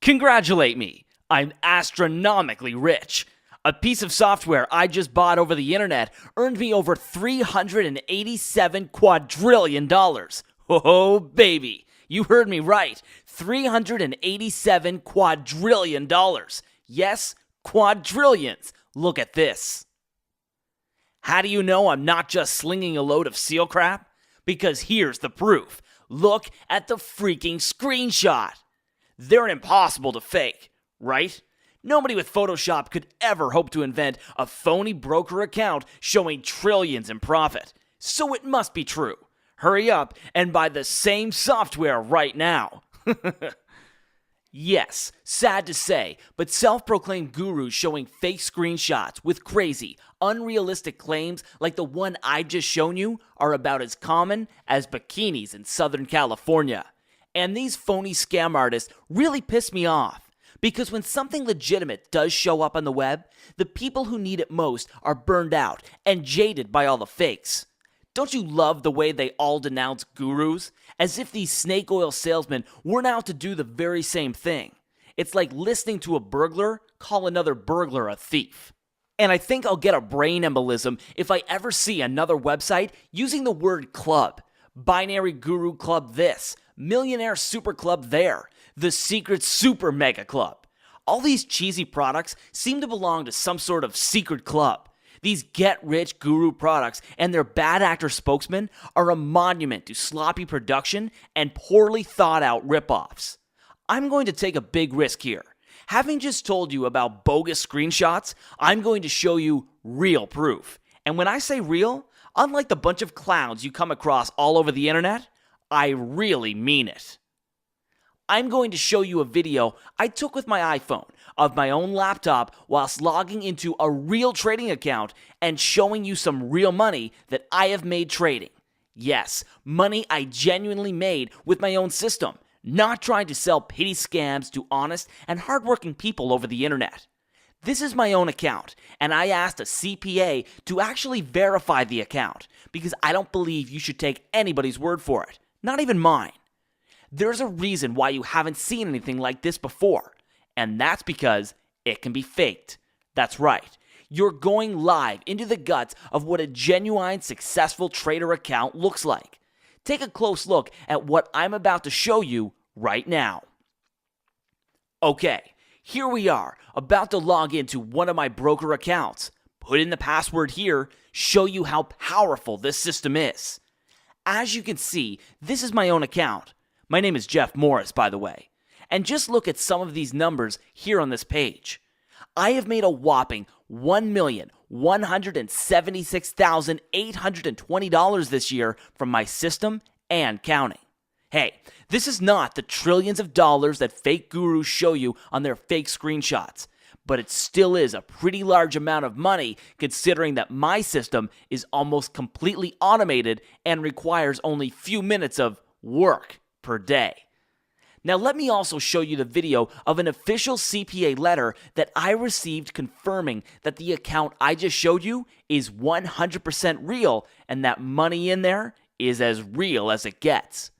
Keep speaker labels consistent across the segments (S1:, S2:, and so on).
S1: Congratulate me. I'm astronomically rich. A piece of software I just bought over the internet earned me over $387 quadrillion. Oh, baby. You heard me right. $387 quadrillion. Yes, quadrillions. Look at this. How do you know I'm not just slinging a load of seal crap? Because here's the proof. Look at the freaking screenshot. They're impossible to fake, right? Nobody with Photoshop could ever hope to invent a phony broker account showing trillions in profit. So it must be true. Hurry up and buy the same software right now. Yes, sad to say, but self-proclaimed gurus showing fake screenshots with crazy, unrealistic claims like the one I just shown you are about as common as bikinis in Southern California. And these phony scam artists really piss me off, because when something legitimate does show up on the web, the people who need it most are burned out and jaded by all the fakes. Don't you love the way they all denounce gurus? As if these snake oil salesmen weren't out to do the very same thing. It's like listening to a burglar call another burglar a thief. And I think I'll get a brain embolism if I ever see another website using the word club. Binary Guru Club this, Millionaire Super Club there, the Secret Super Mega Club. All these cheesy products seem to belong to some sort of secret club. These get-rich guru products and their bad actor spokesmen are a monument to sloppy production and poorly thought-out ripoffs. I'm going to take a big risk here. Having just told you about bogus screenshots, I'm going to show you real proof. And when I say real, unlike the bunch of clowns you come across all over the internet, I really mean it. I'm going to show you a video I took with my iPhone of my own laptop whilst logging into a real trading account and showing you some real money that I have made trading. Yes, money I genuinely made with my own system, not trying to sell pity scams to honest and hardworking people over the internet. This is my own account, and I asked a CPA to actually verify the account because I don't believe you should take anybody's word for it, not even mine. There's a reason why you haven't seen anything like this before, and that's because it can be faked. That's right. You're going live into the guts of what a genuine, successful trader account looks like. Take a close look at what I'm about to show you right now. Okay, here we are, about to log into one of my broker accounts. Put in the password here, show you how powerful this system is. As you can see, this is my own account. My name is Jeff Morris, by the way. And just look at some of these numbers here on this page. I have made a whopping $1,176,820 this year from my system and counting. Hey, this is not the trillions of dollars that fake gurus show you on their fake screenshots, but it still is a pretty large amount of money considering that my system is almost completely automated and requires only few minutes of work per day. Now let me also show you the video of an official CPA letter that I received confirming that the account I just showed you is 100% real and that money in there is as real as it gets.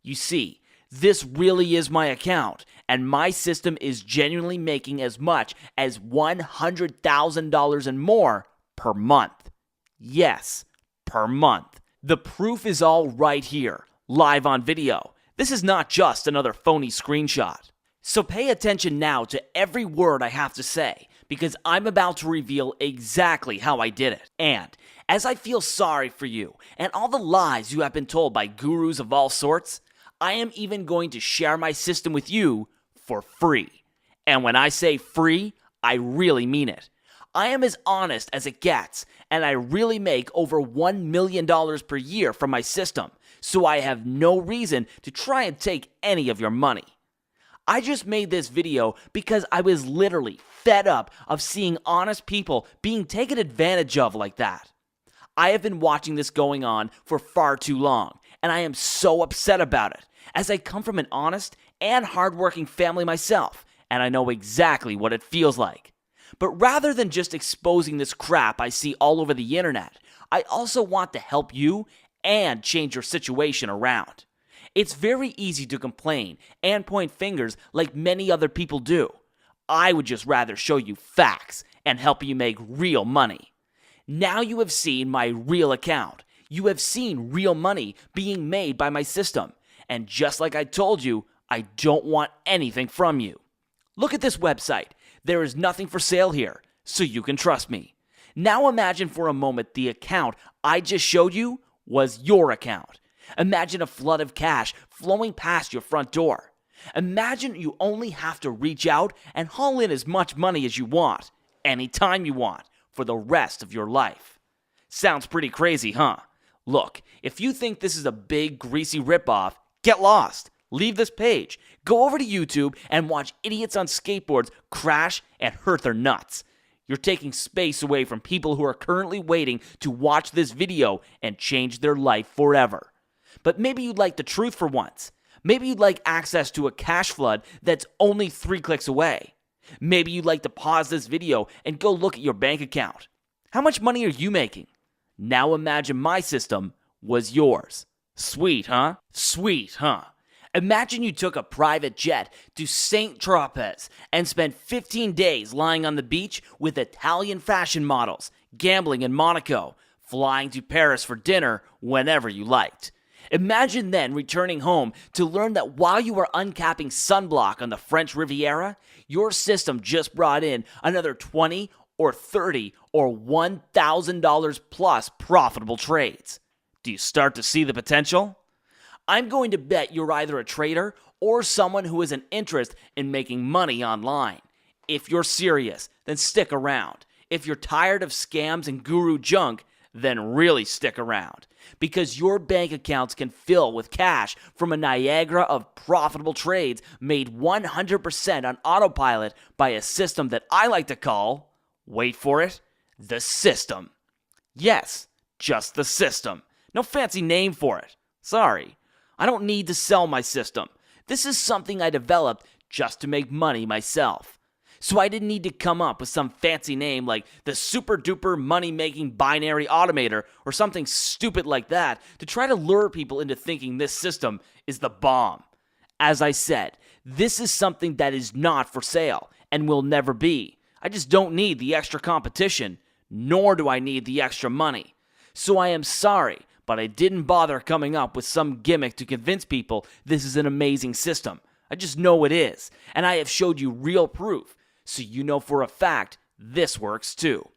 S1: You see, this really is my account, and my system is genuinely making as much as $100,000 and more per month. Yes, per month. The proof is all right here, live on video. This is not just another phony screenshot. So pay attention now to every word I have to say, because I'm about to reveal exactly how I did it. And as I feel sorry for you and all the lies you have been told by gurus of all sorts, I am even going to share my system with you for free. And when I say free, I really mean it. I am as honest as it gets, and I really make over $1 million per year from my system, so I have no reason to try and take any of your money. I just made this video because I was literally fed up of seeing honest people being taken advantage of like that. I have been watching this going on for far too long, and I am so upset about it, as I come from an honest and hardworking family myself, and I know exactly what it feels like. But rather than just exposing this crap I see all over the internet, I also want to help you and change your situation around. It's very easy to complain and point fingers like many other people do. I would just rather show you facts and help you make real money. Now you have seen my real account. You have seen real money being made by my system. And just like I told you, I don't want anything from you. Look at this website. There is nothing for sale here, so you can trust me. Now imagine for a moment the account I just showed you was your account. Imagine a flood of cash flowing past your front door. Imagine you only have to reach out and haul in as much money as you want, anytime you want, for the rest of your life. Sounds pretty crazy, huh? Look, if you think this is a big, greasy ripoff, get lost. Leave this page. Go over to YouTube and watch idiots on skateboards crash and hurt their nuts. You're taking space away from people who are currently waiting to watch this video and change their life forever. But maybe you'd like the truth for once. Maybe you'd like access to a cash flood that's only 3 clicks away. Maybe you'd like to pause this video and go look at your bank account. How much money are you making? Now imagine my system was yours. Sweet, huh? Sweet, huh? Imagine you took a private jet to St. Tropez and spent 15 days lying on the beach with Italian fashion models, gambling in Monaco, flying to Paris for dinner whenever you liked. Imagine then returning home to learn that while you were uncapping sunblock on the French Riviera, your system just brought in another 20 or $30 or $1,000 plus profitable trades. Do you start to see the potential? I'm going to bet you're either a trader or someone who has an interest in making money online. If you're serious, then stick around. If you're tired of scams and guru junk, then really stick around. Because your bank accounts can fill with cash from a Niagara of profitable trades made 100% on autopilot by a system that I like to call, wait for it, the system. Yes, just the system. No fancy name for it. Sorry. I don't need to sell my system. This is something I developed just to make money myself. So I didn't need to come up with some fancy name like the super duper money making binary automator or something stupid like that to try to lure people into thinking this system is the bomb. As I said, this is something that is not for sale and will never be. I just don't need the extra competition, nor do I need the extra money. So I am sorry, but I didn't bother coming up with some gimmick to convince people this is an amazing system. I just know it is, and I have showed you real proof, so you know for a fact this works too.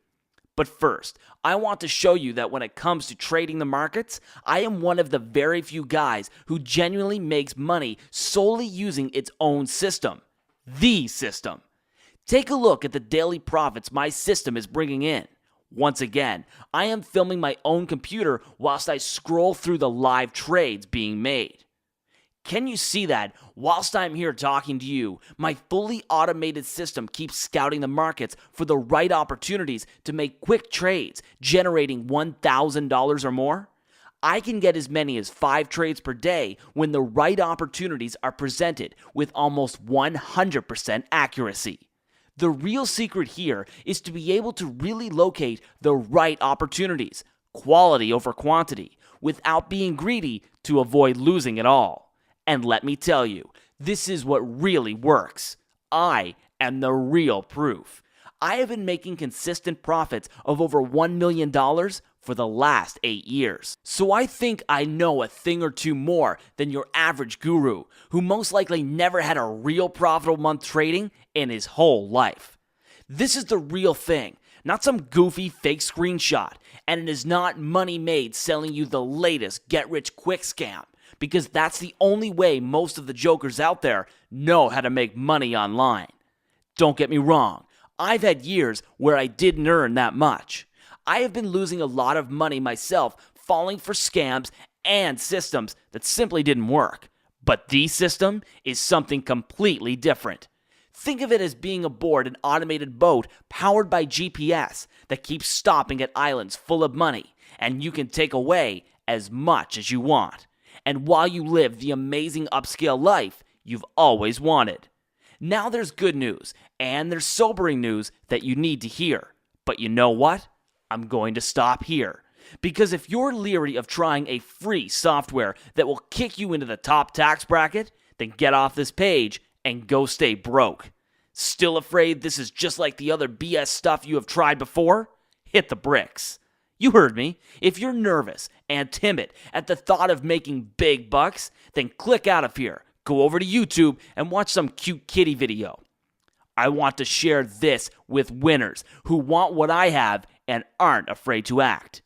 S1: But first, I want to show you that when it comes to trading the markets, I am one of the very few guys who genuinely makes money solely using its own system. The system. Take a look at the daily profits my system is bringing in. Once again, I am filming my own computer whilst I scroll through the live trades being made. Can you see that whilst I'm here talking to you, my fully automated system keeps scouting the markets for the right opportunities to make quick trades, generating $1,000 or more? I can get as many as 5 trades per day when the right opportunities are presented with almost 100% accuracy. The real secret here is to be able to really locate the right opportunities, quality over quantity, without being greedy to avoid losing it all. And let me tell you, this is what really works. I am the real proof. I have been making consistent profits of over $1 million for the last 8 years. So I think I know a thing or two more than your average guru, who most likely never had a real profitable month trading in his whole life. This is the real thing, not some goofy fake screenshot, and it is not money made selling you the latest get-rich-quick scam, because that's the only way most of the jokers out there know how to make money online. Don't get me wrong, I've had years where I didn't earn that much. I have been losing a lot of money myself, falling for scams and systems that simply didn't work. But the system is something completely different. Think of it as being aboard an automated boat powered by GPS that keeps stopping at islands full of money, and you can take away as much as you want. And while you live the amazing upscale life you've always wanted. Now there's good news, and there's sobering news that you need to hear. But you know what? I'm going to stop here, Because if you're leery of trying a free software that will kick you into the top tax bracket, then get off this page and go stay broke. Still afraid this is just like the other BS stuff you have tried before? Hit the bricks. You heard me. If you're nervous and timid at the thought of making big bucks, then click out of here. Go over to YouTube and watch some cute kitty video. I want to share this with winners who want what I have and aren't afraid to act.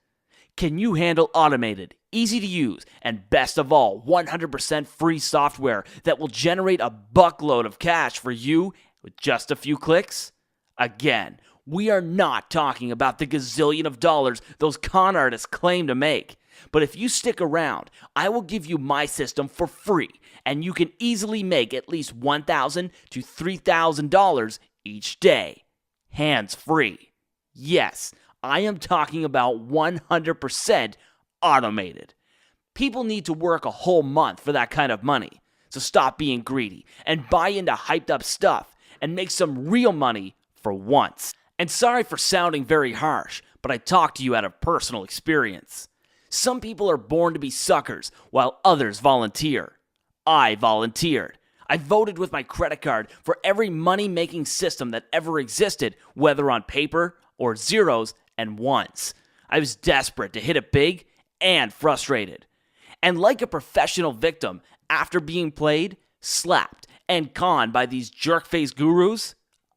S1: Can you handle automated, easy to use, and best of all, 100% free software that will generate a buckload of cash for you with just a few clicks? Again, we are not talking about the gazillion of dollars those con artists claim to make. But if you stick around, I will give you my system for free, and you can easily make at least $1,000 to $3,000 each day. Hands-free. Yes, I am talking about 100% automated. People need to work a whole month for that kind of money. So stop being greedy and buy into hyped up stuff and make some real money for once. And sorry for sounding very harsh, but I talk to you out of personal experience. Some people are born to be suckers, while others volunteer. I volunteered. I voted with my credit card for every money-making system that ever existed, whether on paper or zeros and ones. I was desperate to hit it big and frustrated. And like a professional victim, after being played, slapped, and conned by these jerk-faced gurus,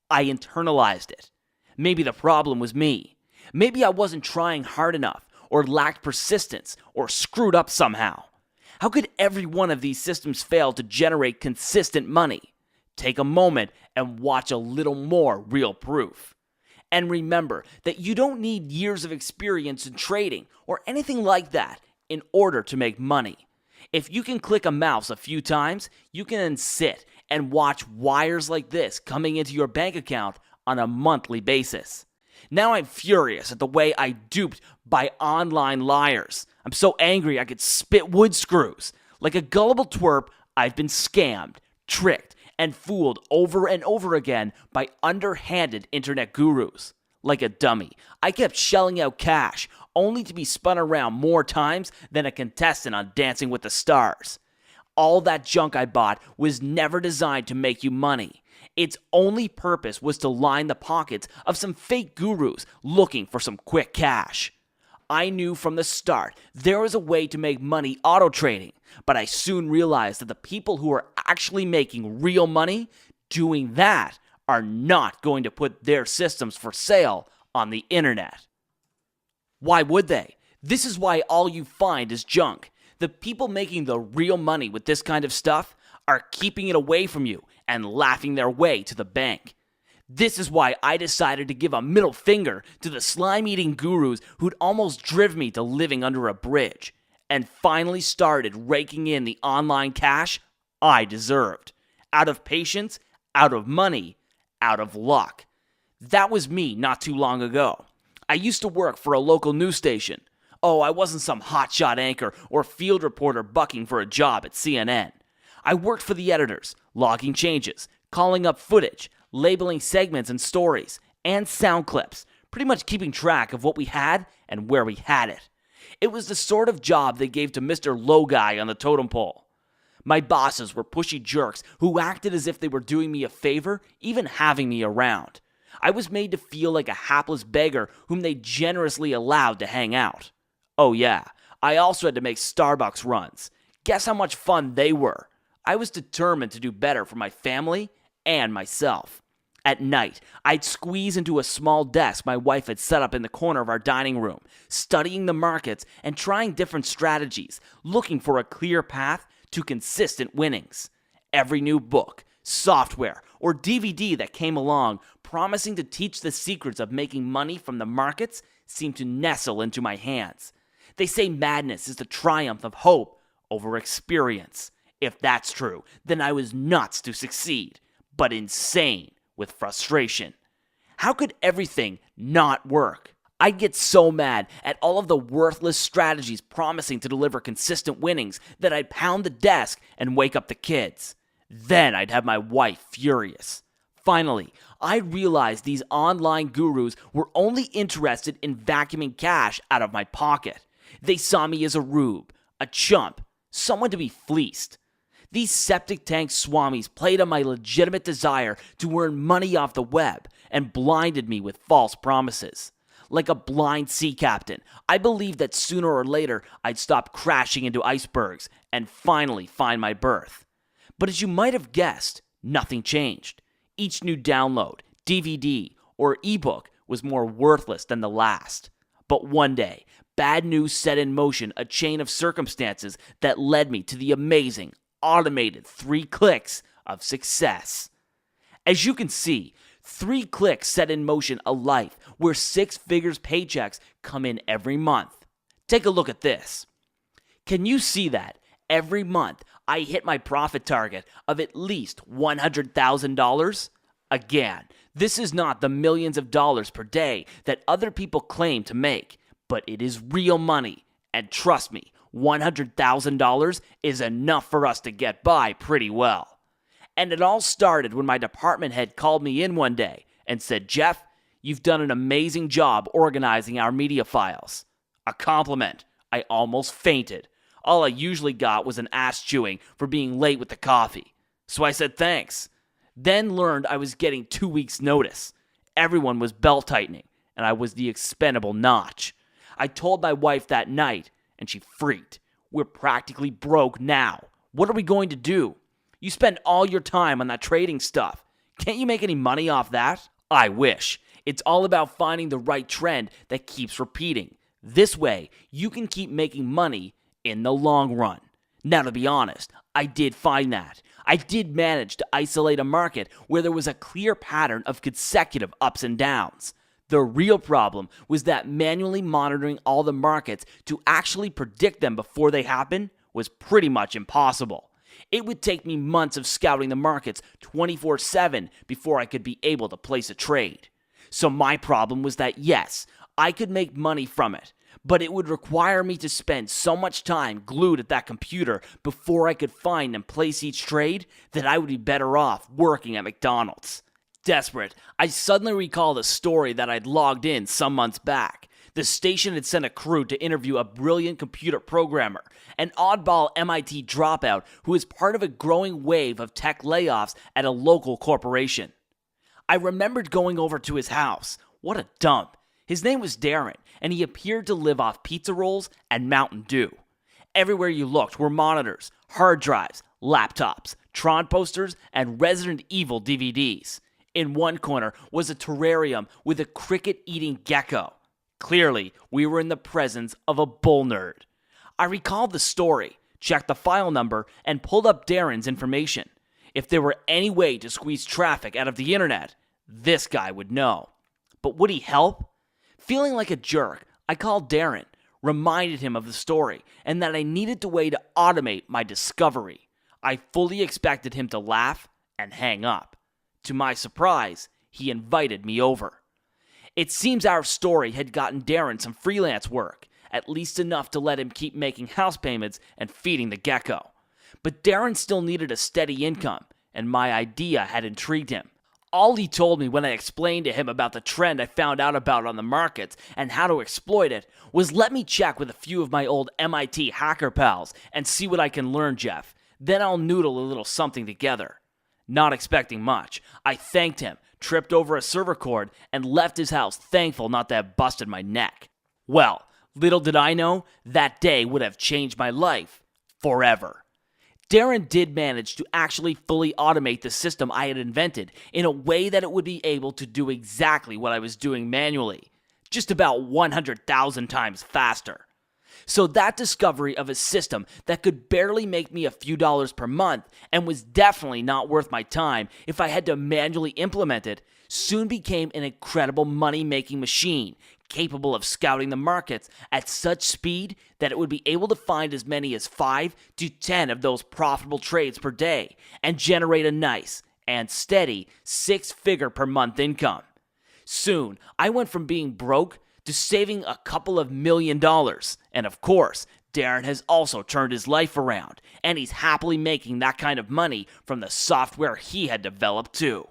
S1: I internalized it. Maybe the problem was me. Maybe I wasn't trying hard enough, or lacked persistence, or screwed up somehow. How could every one of these systems fail to generate consistent money? Take a moment and watch a little more real proof. And remember that you don't need years of experience in trading or anything like that in order to make money. If you can click a mouse a few times, you can then sit and watch wires like this coming into your bank account on a monthly basis. Now I'm furious at the way I duped by online liars. I'm so angry I could spit wood screws. Like a gullible twerp, I've been scammed, tricked, and fooled over and over again by underhanded internet gurus. Like a dummy, I kept shelling out cash, only to be spun around more times than a contestant on Dancing with the Stars. All that junk I bought was never designed to make you money. Its only purpose was to line the pockets of some fake gurus looking for some quick cash. I knew from the start there was a way to make money auto trading, but I soon realized that the people who are actually making real money doing that are not going to put their systems for sale on the internet. Why would they? This is why all you find is junk. The people making the real money with this kind of stuff are keeping it away from you and laughing their way to the bank. This is why I decided to give a middle finger to the slime-eating gurus who'd almost driven me to living under a bridge, and finally started raking in the online cash I deserved. Out of patience, out of money, out of luck. That was me not too long ago. I used to work for a local news station. Oh, I wasn't some hotshot anchor or field reporter bucking for a job at CNN. I worked for the editors, logging changes, calling up footage, labeling segments and stories, and sound clips, pretty much keeping track of what we had and where we had it. It was the sort of job they gave to Mr. Low Guy on the totem pole. My bosses were pushy jerks who acted as if they were doing me a favor, even having me around. I was made to feel like a hapless beggar whom they generously allowed to hang out. Oh yeah, I also had to make Starbucks runs. Guess how much fun they were. I was determined to do better for my family and myself. At night, I'd squeeze into a small desk my wife had set up in the corner of our dining room, studying the markets and trying different strategies, looking for a clear path to consistent winnings. Every new book, software, or DVD that came along promising to teach the secrets of making money from the markets seemed to nestle into my hands. They say madness is the triumph of hope over experience. If that's true, then I was nuts to succeed, but insane with frustration. How could everything not work? I'd get so mad at all of the worthless strategies promising to deliver consistent winnings that I'd pound the desk and wake up the kids. Then I'd have my wife furious. Finally, I realized these online gurus were only interested in vacuuming cash out of my pocket. They saw me as a rube, a chump, someone to be fleeced. These septic tank swamis played on my legitimate desire to earn money off the web and blinded me with false promises. Like a blind sea captain, I believed that sooner or later I'd stop crashing into icebergs and finally find my berth. But as you might have guessed, nothing changed. Each new download, DVD, or ebook was more worthless than the last. But one day, bad news set in motion a chain of circumstances that led me to the amazing, automated 3 clicks of success. As you can see, 3 clicks set in motion a life where 6 figures paychecks come in every month. Take a look at this. Can you see that? Every month, I hit my profit target of at least $100,000. Again, this is not the millions of dollars per day that other people claim to make, but it is real money. And trust me, $100,000 is enough for us to get by pretty well. And it all started when my department head called me in one day and said, "Jeff, you've done an amazing job organizing our media files." A compliment. I almost fainted. All I usually got was an ass chewing for being late with the coffee. So I said thanks. Then learned I was getting 2 weeks' notice. Everyone was belt-tightening, and I was the expendable notch. I told my wife that night, and she freaked. "We're practically broke now. What are we going to do? You spend all your time on that trading stuff. Can't you make any money off that?" I wish. It's all about finding the right trend that keeps repeating. This way, you can keep making money in the long run. Now, to be honest, I did find that. I did manage to isolate a market where there was a clear pattern of consecutive ups and downs. The real problem was that manually monitoring all the markets to actually predict them before they happen was pretty much impossible. It would take me months of scouting the markets 24/7 before I could be able to place a trade. So my problem was that yes, I could make money from it, but it would require me to spend so much time glued at that computer before I could find and place each trade that I would be better off working at McDonald's. Desperate, I suddenly recalled a story that I'd logged in some months back. The station had sent a crew to interview a brilliant computer programmer, an oddball MIT dropout who was part of a growing wave of tech layoffs at a local corporation. I remembered going over to his house. What a dump. His name was Darren, and he appeared to live off pizza rolls and Mountain Dew. Everywhere you looked were monitors, hard drives, laptops, Tron posters, and Resident Evil DVDs. In one corner was a terrarium with a cricket-eating gecko. Clearly, we were in the presence of a bull nerd. I recalled the story, checked the file number, and pulled up Darren's information. If there were any way to squeeze traffic out of the internet, this guy would know. But would he help? Feeling like a jerk, I called Darren, reminded him of the story, and that I needed a way to automate my discovery. I fully expected him to laugh and hang up. To my surprise, he invited me over. It seems our story had gotten Darren some freelance work, at least enough to let him keep making house payments and feeding the gecko. But Darren still needed a steady income, and my idea had intrigued him. All he told me when I explained to him about the trend I found out about on the markets and how to exploit it was, "Let me check with a few of my old MIT hacker pals and see what I can learn, Jeff. Then I'll noodle a little something together." Not expecting much, I thanked him, tripped over a server cord, and left his house thankful not to have busted my neck. Well, little did I know, that day would have changed my life forever. Darren did manage to actually fully automate the system I had invented in a way that it would be able to do exactly what I was doing manually, just about 100,000 times faster. So that discovery of a system that could barely make me a few dollars per month and was definitely not worth my time if I had to manually implement it soon became an incredible money-making machine capable of scouting the markets at such speed that it would be able to find as many as 5 to 10 of those profitable trades per day and generate a nice and steady 6-figure per month income. Soon, I went from being broke to saving a couple of $1 million. And of course, Darren has also turned his life around, and he's happily making that kind of money from the software he had developed too.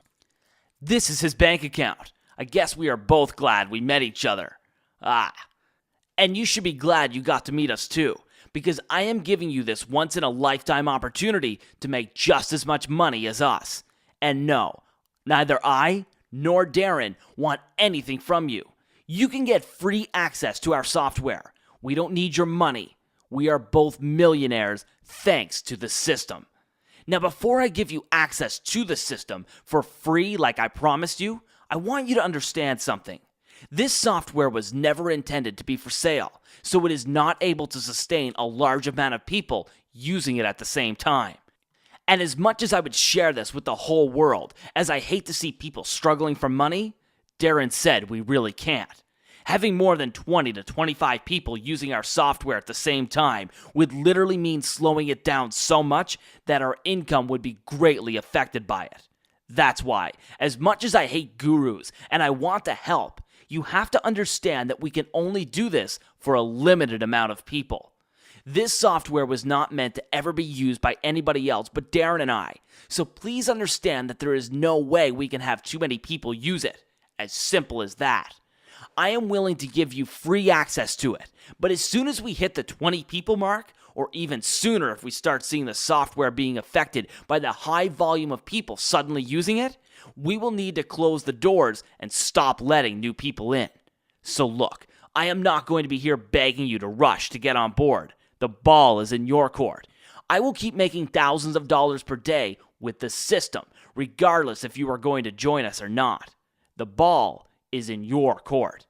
S1: This is his bank account. I guess we are both glad we met each other. And you should be glad you got to meet us too, because I am giving you this once-in-a-lifetime opportunity to make just as much money as us. And no, neither I nor Darren want anything from you. You can get free access to our software. We don't need your money. We are both millionaires thanks to the system. Now, before I give you access to the system for free like I promised you, I want you to understand something. This software was never intended to be for sale, so it is not able to sustain a large amount of people using it at the same time. And as much as I would share this with the whole world, as I hate to see people struggling for money, Darren said we really can't. Having more than 20 to 25 people using our software at the same time would literally mean slowing it down so much that our income would be greatly affected by it. That's why, as much as I hate gurus and I want to help, you have to understand that we can only do this for a limited amount of people. This software was not meant to ever be used by anybody else but Darren and I, so please understand that there is no way we can have too many people use it. As simple as that. I am willing to give you free access to it, but as soon as we hit the 20 people mark, or even sooner if we start seeing the software being affected by the high volume of people suddenly using it, we will need to close the doors and stop letting new people in. So look, I am not going to be here begging you to rush to get on board. The ball is in your court. I will keep making thousands of dollars per day with the system, regardless if you are going to join us or not. The ball is in your court.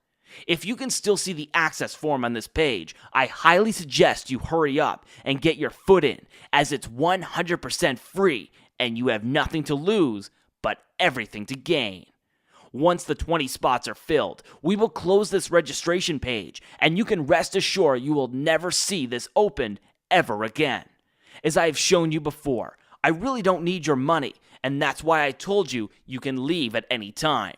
S1: If you can still see the access form on this page, I highly suggest you hurry up and get your foot in, as it's 100% free and you have nothing to lose but everything to gain. Once the 20 spots are filled, we will close this registration page, and you can rest assured you will never see this opened ever again. As I have shown you before, I really don't need your money, and that's why I told you you can leave at any time.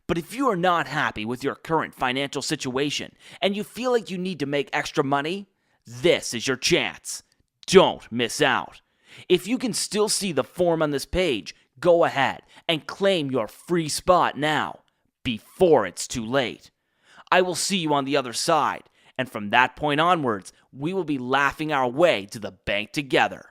S1: But if you are not happy with your current financial situation and you feel like you need to make extra money, this is your chance. Don't miss out. If you can still see the form on this page, go ahead and claim your free spot now, before it's too late. I will see you on the other side, and from that point onwards, we will be laughing our way to the bank together.